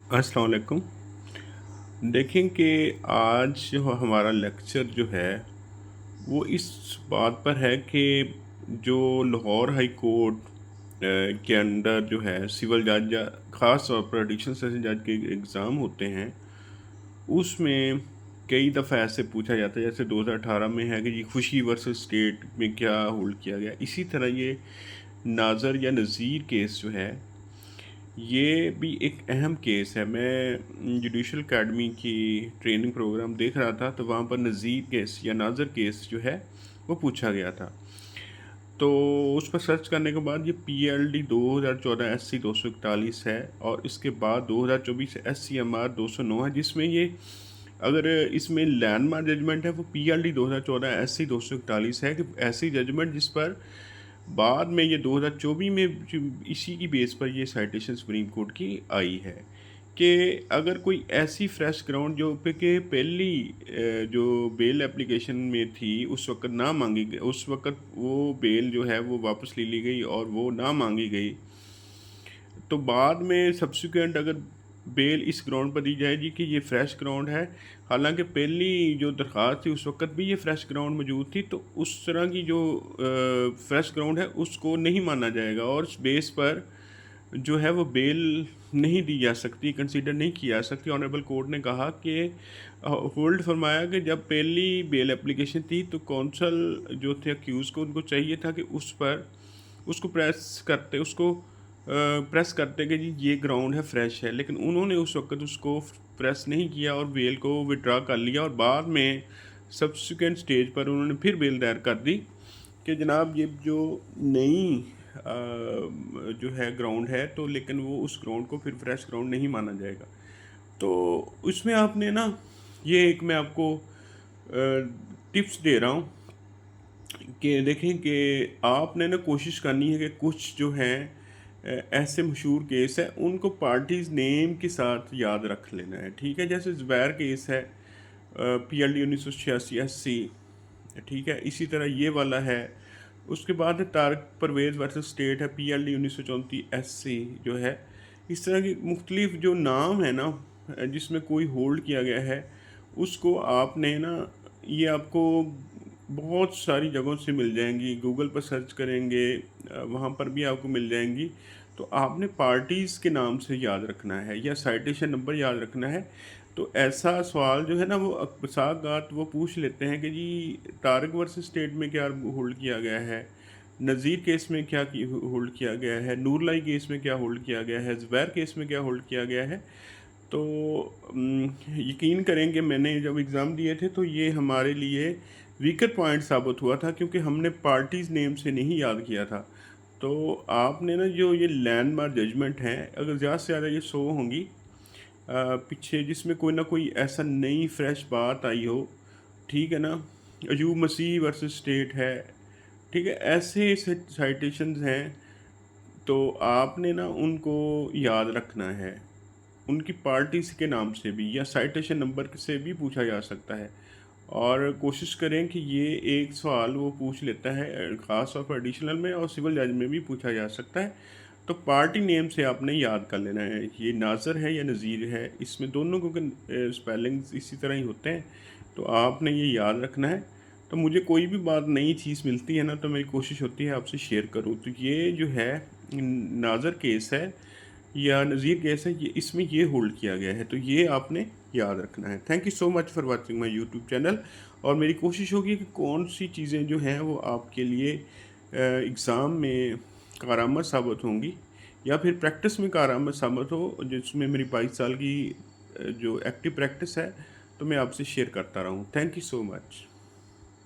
अस्सलाम वालेकुम। देखें कि आज जो हमारा लेक्चर जो है वो इस बात पर है कि जो लाहौर हाई कोर्ट के अंडर जो है सिविल जज या ख़ास तौर पर एडिशनल सेशन जज के एग्ज़ाम होते हैं, उसमें कई दफ़ा ऐसे पूछा जाता है, जैसे 2018 में है कि जी खुशी वर्सेस स्टेट में क्या होल्ड किया गया। इसी तरह ये नाज़र या नज़ीर केस जो है, ये भी एक अहम केस है। मैं जुडिशल अकेडमी की ट्रेनिंग प्रोग्राम देख रहा था, तो वहाँ पर नज़ीर केस या नाज़र केस जो है वो पूछा गया था। तो उस पर सर्च करने के बाद ये PLD 2014 SC 241 है, और इसके बाद 2024 SCMR 209 है, जिसमें ये अगर इसमें लैंडमार्क जजमेंट है वो PLD 2014 SC 241 है, कि ऐसी जजमेंट जिस पर बाद में ये 2024 में इसी की बेस पर ये साइटेशन सुप्रीम कोर्ट की आई है कि अगर कोई ऐसी फ्रेश ग्राउंड जो पे के पहली जो बेल एप्लीकेशन में थी उस वक्त ना मांगी गई, उस वक्त वो बेल जो है वो वापस ले ली गई और वो ना मांगी गई, तो बाद में सब्सिक्वेंट अगर बेल इस ग्राउंड पर दी जाएगी कि ये फ्रेश ग्राउंड है, हालांकि पहली जो दरख्वास्त थी उस वक्त भी ये फ्रेश ग्राउंड मौजूद थी, तो उस तरह की जो फ्रेश ग्राउंड है उसको नहीं माना जाएगा और उस बेस पर जो है वो बेल नहीं दी जा सकती, कंसीडर नहीं की जा सकती। ऑनरेबल कोर्ट ने कहा कि होल्ड फरमाया कि जब पहली बेल एप्लीकेशन थी तो कौंसल जो थे अक्यूज़ को, उनको चाहिए था कि उस पर उसको प्रेस करते कि जी ये ग्राउंड है, फ्रेश है, लेकिन उन्होंने उस वक्त उसको प्रेस नहीं किया और बेल को विड्रा कर लिया, और बाद में सब्सिक्वेंट स्टेज पर उन्होंने फिर बेल दायर कर दी कि जनाब ये जो नई जो है ग्राउंड है, तो लेकिन वो उस ग्राउंड को फिर फ्रेश ग्राउंड नहीं माना जाएगा। तो उसमें आपने ना, ये एक मैं आपको टिप्स दे रहा हूँ कि देखें कि आपने ना कोशिश करनी है कि कुछ जो हैं ऐसे मशहूर केस है उनको पार्टीज़ नेम के साथ याद रख लेना है, ठीक है। जैसे ज़ुबैर केस है, PLD 1986 SC, ठीक है। इसी तरह ये वाला है। उसके बाद है तारक परवेज़ वर्सेस स्टेट है, PLD 1934 SC जो है। इस तरह की मुख्तलिफ जो नाम है ना जिसमें कोई होल्ड किया गया है, उसको आपने ना, ये आपको बहुत सारी जगहों से मिल जाएंगी, गूगल पर सर्च करेंगे वहाँ पर भी आपको मिल जाएंगी। तो आपने पार्टीज़ के नाम से याद रखना है या साइटेशन नंबर याद रखना है। तो ऐसा सवाल जो है ना वो बसात वो पूछ लेते हैं कि जी तारक वर्सेस स्टेट में क्या होल्ड किया गया है, नज़ीर केस में क्या होल्ड किया गया है, नूरलाई केस में क्या होल्ड किया गया है, ज़ुबैर केस में क्या होल्ड किया गया है। तो यकीन करेंगे मैंने जब एग्ज़ाम दिए थे तो ये हमारे लिए वीकर पॉइंट साबित हुआ था, क्योंकि हमने पार्टीज़ नेम से नहीं याद किया था। तो आपने ना जो ये लैंडमार्क जजमेंट हैं, अगर ज़्यादा से ज़्यादा ये 100 होंगी पीछे, जिसमें कोई ना कोई ऐसा नई फ्रेश बात आई हो, ठीक है ना। अयूब मसीह वर्सेस स्टेट है, ठीक है। ऐसे साइटेशंस हैं, तो आपने ना उनको याद रखना है। उनकी पार्टीज के नाम से भी या साइटेशन नंबर से भी पूछा जा सकता है, और कोशिश करें कि ये एक सवाल वो पूछ लेता है ख़ास तौर पर एडिशनल में, और सिविल जज में भी पूछा जा सकता है। तो पार्टी नेम से आपने याद कर लेना है, ये नाज़र है या नज़ीर है, इसमें दोनों को स्पेलिंग्स इसी तरह ही होते हैं, तो आपने ये याद रखना है। तो मुझे कोई भी बात नई चीज़ मिलती है ना, तो मेरी कोशिश होती है आपसे शेयर करूँ। तो ये जो है नाज़र केस है या नज़ीर केस है, ये इसमें ये होल्ड किया गया है, तो ये आपने याद रखना है। Thank you so much for watching my YouTube channel. और मेरी कोशिश होगी कि कौन सी चीज़ें जो हैं वो आपके लिए एग्ज़ाम में कारआमद साबित होंगी या फिर प्रैक्टिस में कारआमद साबित हो, जिसमें मेरी 22 साल की जो एक्टिव प्रैक्टिस है, तो मैं आपसे शेयर करता रहूँ। Thank you so much.